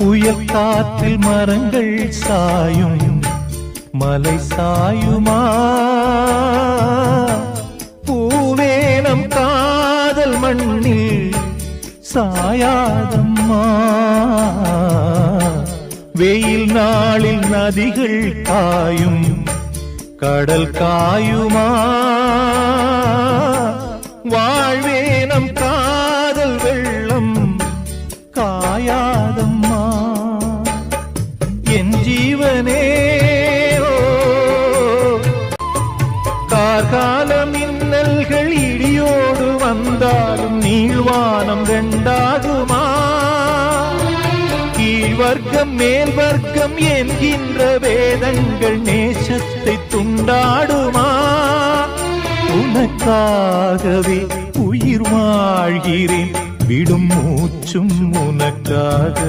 புயல் காற்றில் மரங்கள் சாயும், மலை சாயுமா? பூவே நம் காதல் மண்ணில் சாயாதம்மா. வெயில் நாளில் நதிகள் காயும், கடல் காயுமா? வாழ்வே நம் காதல் வெள்ளம் காயாதம்மா. என் ஜீவனே கார்கால மின்னல்கள் இடியோடு வந்தாலும் நீழ்வானம் ரெண்டாகுமா? கீழ் வர்க்கம் மேல் வர்க்கம் என்கின்ற வேதங்கள் நேசத்தை துண்டாடுமா? உனக்காகவே உயிர் வாழ்கிறேன், விடும் மூச்சும் உனக்காக.